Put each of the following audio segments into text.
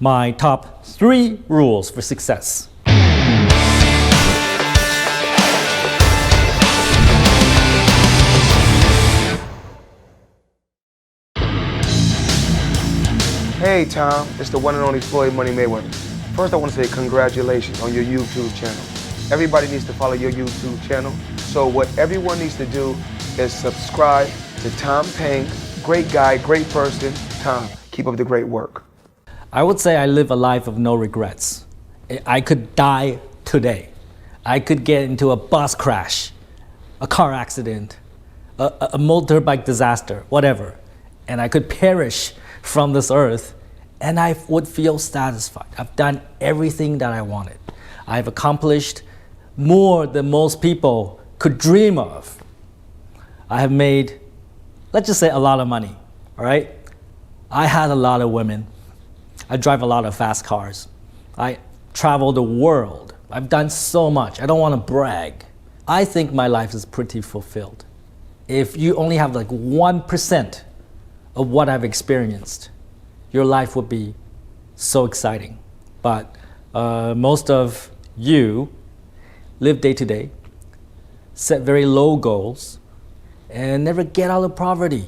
my top 3 rules for success. Hey Tom, it's the one and only Floyd Money Mayweather. First I want to say congratulations on your YouTube channel. Everybody needs to follow your YouTube channel. So what everyone needs to do is subscribe to Tom Peng. Great guy, great person. Tom, keep up the great work. I would say I live a life of no regrets. I could die today. I could get into a bus crash, a car accident, a motorbike disaster, whatever. And I could perish from this earth and I would feel satisfied. I've done everything that I wanted. I've accomplished more than most people could dream of. I have made, let's just say, a lot of money, all right? I had a lot of women. I drive a lot of fast cars. I travel the world. I've done so much. I don't want to brag. I think my life is pretty fulfilled. If you only have like 1% of what I've experienced, your life would be so exciting. But most of you live day to day, set very low goals, and never get out of poverty,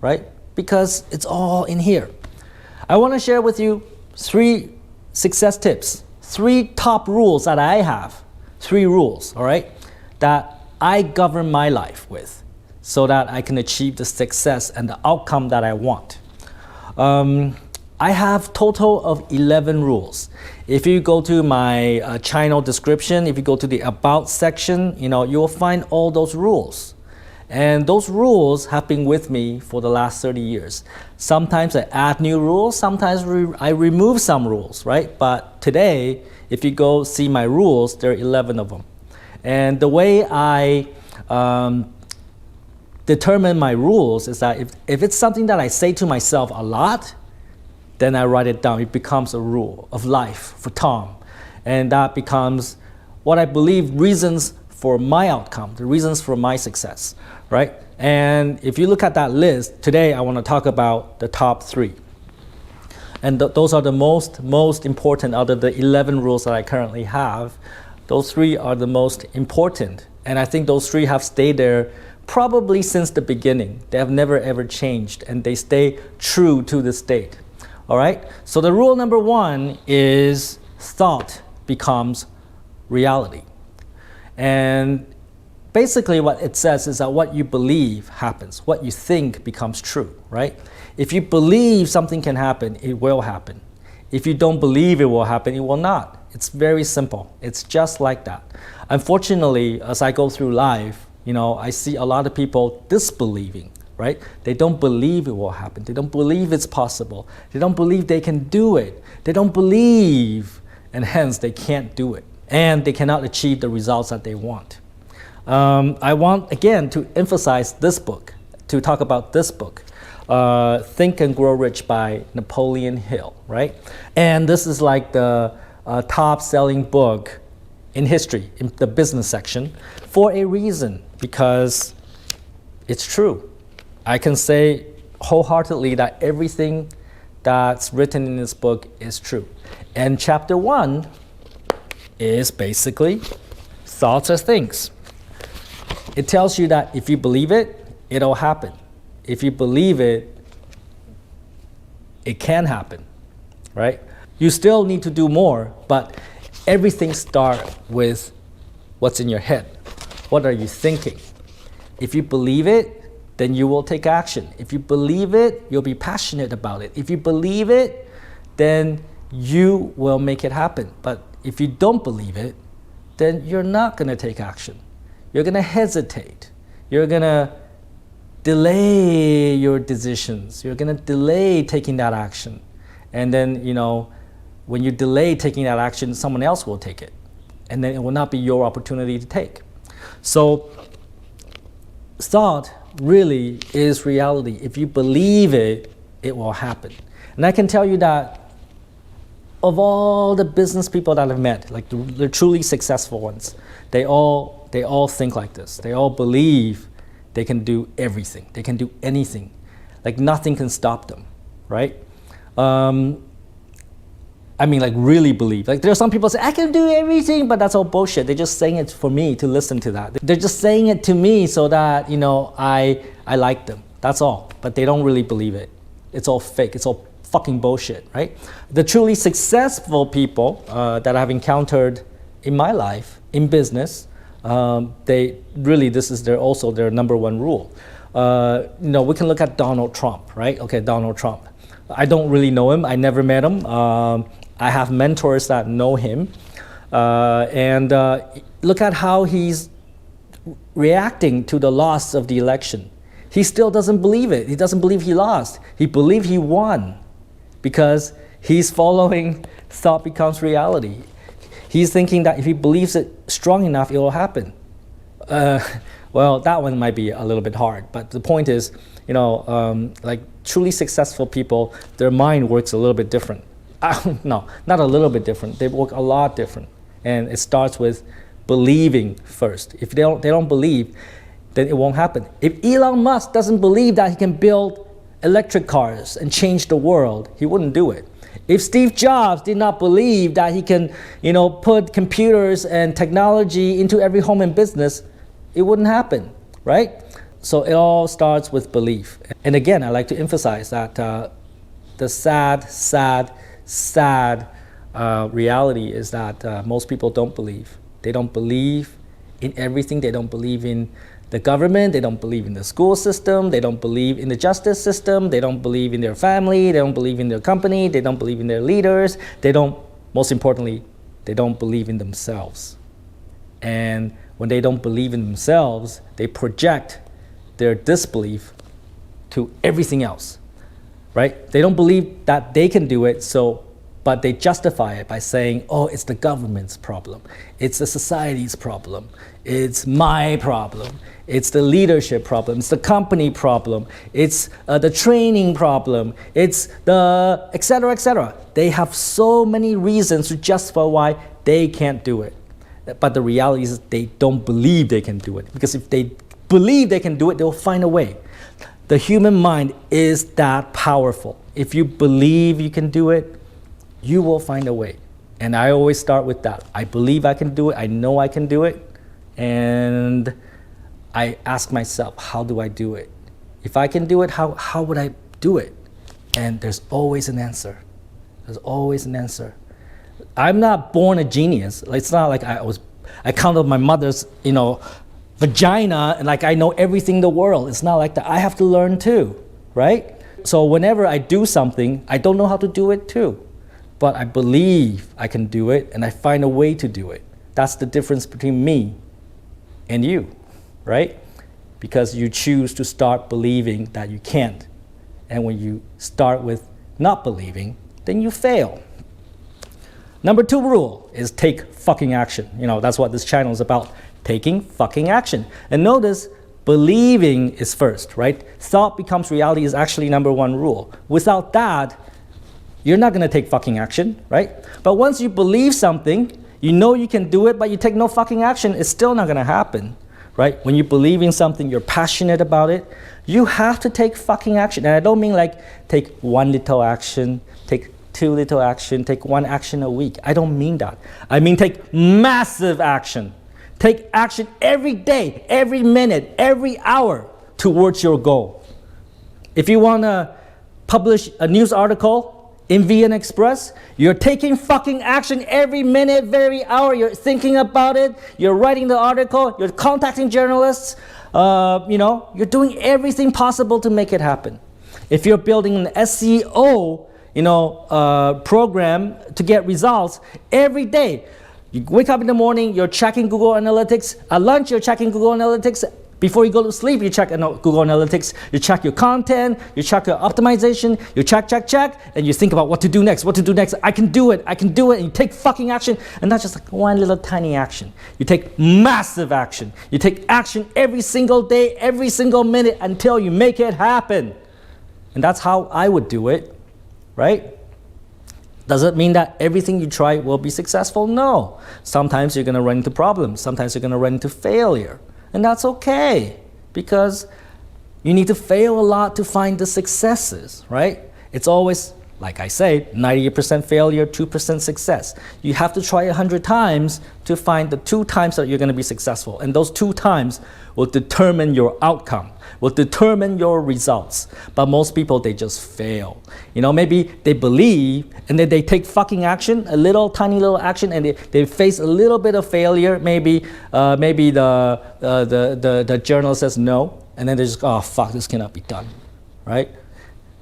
right? Because it's all in here. I want to share with you 3 success tips, 3 top rules that I have, 3 rules, all right, that I govern my life with so that I can achieve the success and the outcome that I want. I have total of 11 rules. If you go to my channel description, if you go to the About section, you will find all those rules. And those rules have been with me for the last 30 years. Sometimes I add new rules, sometimes I remove some rules, right? But today, if you go see my rules, there are 11 of them. And the way I determine my rules is that if it's something that I say to myself a lot, then I write it down. It becomes a rule of life for Tom. And that becomes what I believe reasons for my outcome, the reasons for my success, right? And if you look at that list, today I want to talk about the top 3. And those are the most important out of the 11 rules that I currently have. Those 3 are the most important. And I think those 3 have stayed there probably since the beginning. They have never ever changed and they stay true to this date. All right, so the rule number 1 is thought becomes reality. And basically what it says is that what you believe happens. What you think becomes true, right? If you believe something can happen, it will happen. If you don't believe it will happen, it will not. It's very simple. It's just like that. Unfortunately, as I go through life, I see a lot of people disbelieving. Right? They don't believe it will happen. They don't believe it's possible. They don't believe they can do it. They don't believe, and hence they can't do it. And they cannot achieve the results that they want. I want, again, to emphasize this book, to talk about this book, Think and Grow Rich by Napoleon Hill, right? And this is like the top selling book in history, in the business section, for a reason, because it's true. I can say wholeheartedly that everything that's written in this book is true. And chapter 1 is basically thoughts are things. It tells you that if you believe it, it'll happen. If you believe it, it can happen, right? You still need to do more, but everything starts with what's in your head. What are you thinking? If you believe it, then you will take action. If you believe it, you'll be passionate about it. If you believe it, then you will make it happen. But if you don't believe it, then you're not going to take action. You're going to hesitate. You're going to delay your decisions. You're going to delay taking that action. And then, when you delay taking that action, someone else will take it. And then it will not be your opportunity to take. So, thought really is reality. If you believe it, it will happen. And I can tell you that of all the business people that I've met, like the truly successful ones, they all think like this. They all believe they can do everything. They can do anything. Like nothing can stop them, right? I mean, like really believe. Like there are some people say, I can do everything, but that's all bullshit. They're just saying it for me to listen to that. They're just saying it to me so that, I like them. That's all. But they don't really believe it. It's all fake. It's all fucking bullshit, right? The truly successful people that I've encountered in my life, in business, they really, this is also their number one rule. We can look at Donald Trump, right? Okay, Donald Trump. I don't really know him. I never met him. I have mentors that know him. And look at how he's reacting to the loss of the election. He still doesn't believe it. He doesn't believe he lost. He believes he won because he's following thought becomes reality. He's thinking that if he believes it strong enough, it will happen. Well, that one might be a little bit hard, but the point is, like truly successful people, their mind works a little bit different. No, not a little bit different. They work a lot different, and it starts with believing first. If they don't believe, then it won't happen. If Elon Musk doesn't believe that he can build electric cars and change the world, he wouldn't do it. If Steve Jobs did not believe that he can, put computers and technology into every home and business, it wouldn't happen, right? So it all starts with belief. And again, I like to emphasize that the sad reality is that most people don't believe. They don't believe in everything. They don't believe in the government. They don't believe in the school system. They don't believe in the justice system. They don't believe in their family. They don't believe in their company. They don't believe in their leaders. Most importantly, they don't believe in themselves. And when they don't believe in themselves, they project their disbelief to everything else, right? They don't believe that they can do it, but they justify it by saying, oh, it's the government's problem. It's the society's problem. It's my problem. It's the leadership problem. It's the company problem. It's the training problem. It's the et cetera, et cetera. They have so many reasons to justify why they can't do it. But the reality is they don't believe they can do it. Because if they believe they can do it, they'll find a way. The human mind is that powerful. If you believe you can do it, you will find a way. And I always start with that. I believe I can do it. I know I can do it. And I ask myself, how do I do it? If I can do it, how would I do it? And there's always an answer. There's always an answer. I'm not born a genius. It's not like I counted my mother's, vagina and like I know everything in the world. It's not like that. I have to learn too, right? So whenever I do something, I don't know how to do it too. But I believe I can do it and I find a way to do it. That's the difference between me and you, right? Because you choose to start believing that you can't. And when you start with not believing, then you fail. Number 2 rule is take fucking action. That's what this channel is about, taking fucking action. And notice, believing is first, right? Thought becomes reality is actually number 1 rule. Without that, you're not gonna take fucking action, right? But once you believe something, you know you can do it, but you take no fucking action, it's still not gonna happen, right? When you believe in something, you're passionate about it, you have to take fucking action. And I don't mean like take 1 little action, take 2 little action, take 1 action a week. I don't mean that. I mean take massive action. Take action every day, every minute, every hour towards your goal. If you wanna publish a news article in VN Express, you're taking fucking action every minute, every hour. You're thinking about it. You're writing the article. You're contacting journalists. You're doing everything possible to make it happen. If you're building an SEO, program to get results every day, you wake up in the morning, you're checking Google Analytics. At lunch, you're checking Google Analytics. Before you go to sleep, you check Google Analytics, you check your content, you check your optimization, you check, and you think about what to do next. I can do it, and you take fucking action, and not just like 1 little tiny action. You take massive action. You take action every single day, every single minute until you make it happen. And that's how I would do it, right? Does it mean that everything you try will be successful? No. Sometimes you're gonna run into problems. Sometimes you're gonna run into failure. And that's okay, because you need to fail a lot to find the successes, right? It's always Like I say, 90% failure, 2% success. You have to try 100 times to find the 2 times that you're going to be successful. And those 2 times will determine your outcome, will determine your results. But most people, they just fail. You know, maybe they believe and then they take fucking action, a little tiny little action, and they face a little bit of failure. Maybe the journal says no, and then they just, oh fuck, this cannot be done, right?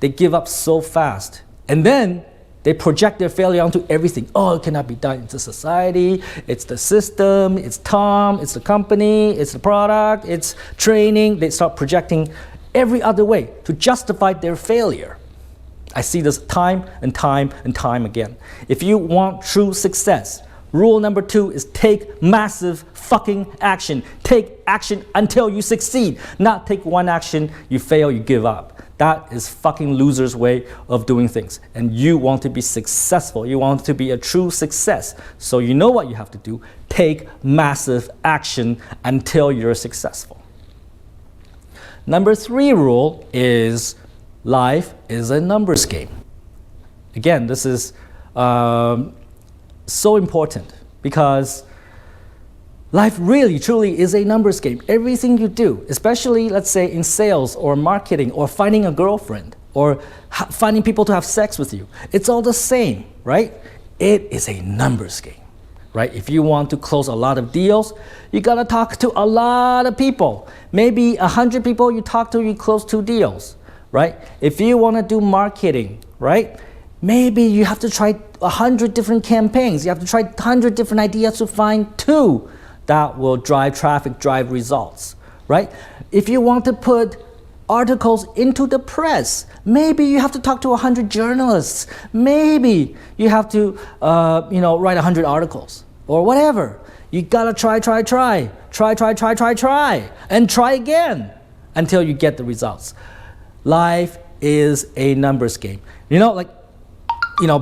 They give up so fast. And then they project their failure onto everything. Oh, it cannot be done. It's the society, it's the system, it's Tom, it's the company, it's the product, it's training. They start projecting every other way to justify their failure. I see this time and time and time again. If you want true success, rule number 2 is take massive fucking action. Take action until you succeed. Not take one action, you fail, you give up. That is fucking loser's way of doing things. And you want to be successful. You want to be a true success. So you know what you have to do. Take massive action until you're successful. Number 3 rule is life is a numbers game. Again, this is so important because life really, truly is a numbers game. Everything you do, especially, let's say, in sales or marketing or finding a girlfriend or finding people to have sex with you, it's all the same, right? It is a numbers game, right? If you want to close a lot of deals, you gotta talk to a lot of people. Maybe 100 people you talk to, you close 2 deals, right? If you wanna do marketing, right? Maybe you have to try 100 different campaigns. You have to try 100 different ideas to find 2 that will drive traffic, drive results, right? If you want to put articles into the press, maybe you have to talk to 100 journalists. Maybe you have to, write 100 articles or whatever. You gotta try, and try again until you get the results. Life is a numbers game.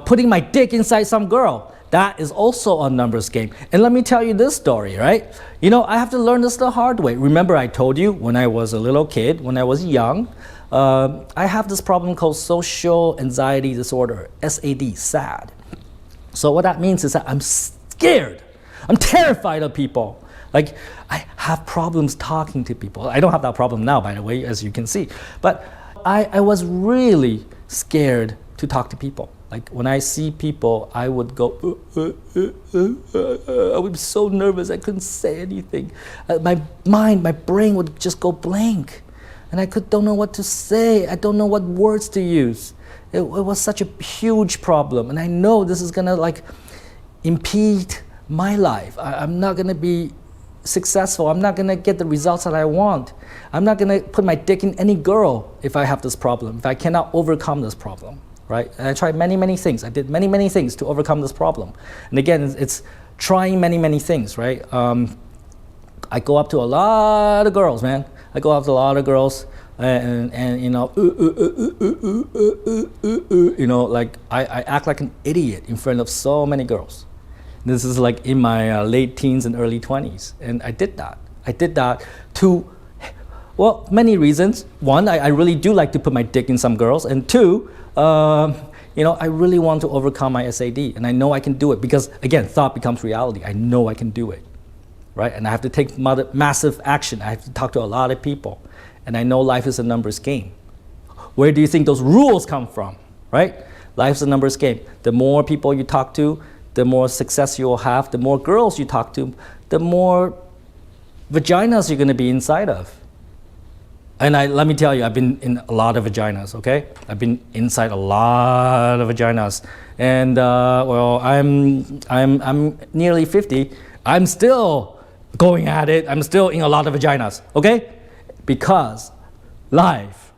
Putting my dick inside some girl, that is also a numbers game. And let me tell you this story, right? I have to learn this the hard way. Remember I told you when I was a little kid, when I was young, I have this problem called social anxiety disorder, SAD, SAD. So what that means is that I'm scared. I'm terrified of people. Like, I have problems talking to people. I don't have that problem now, by the way, as you can see. But I was really scared to talk to people. Like when I see people, I would go, I would be so nervous I couldn't say anything. My brain would just go blank. And I don't know what to say. I don't know what words to use. It was such a huge problem. And I know this is gonna impede my life. I'm not gonna be successful. I'm not gonna get the results that I want. I'm not gonna put my dick in any girl if I have this problem, if I cannot overcome this problem. Right? And I tried many things. I did many things to overcome this problem. And again, it's trying many things, right? I go up to a lot of girls, man. I go up to a lot of girls, and I act like an idiot in front of so many girls. This is like in my late teens and early 20s, and I did that. I did that to, well, many reasons. 1, I really do like to put my dick in some girls, and 2, I really want to overcome my SAD, and I know I can do it because, again, thought becomes reality. I know I can do it, right? And I have to take massive action. I have to talk to a lot of people, and I know life is a numbers game. Where do you think those rules come from, right? Life's a numbers game. The more people you talk to, the more success you will have. The more girls you talk to, the more vaginas you're going to be inside of. And let me tell you, I've been in a lot of vaginas, okay? I've been inside a lot of vaginas. And I'm nearly 50. I'm still going at it. I'm still in a lot of vaginas, okay? Because life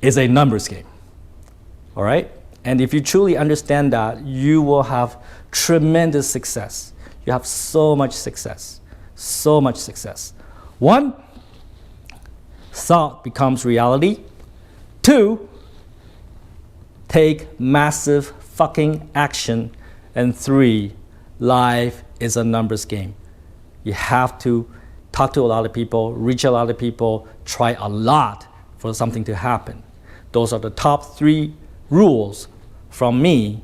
is a numbers game, all right? And if you truly understand that, you will have tremendous success. You have so much success, so much success. 1, thought becomes reality. 2, take massive fucking action. And 3, life is a numbers game. You have to talk to a lot of people, reach a lot of people, try a lot for something to happen. Those are the top 3 rules from me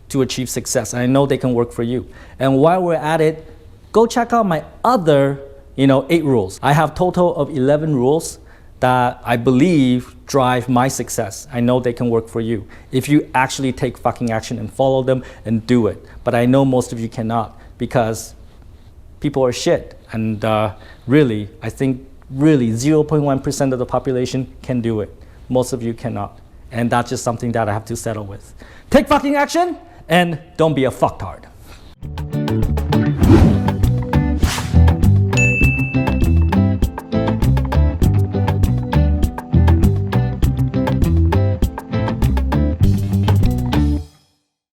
to achieve success. And I know they can work for you. And while we're at it, go check out my other 8 rules. I have total of 11 rules that I believe drive my success. I know they can work for you if you actually take fucking action and follow them and do it. But I know most of you cannot because people are shit. And really, I think really 0.1% of the population can do it. Most of you cannot. And that's just something that I have to settle with. Take fucking action and don't be a fucktard.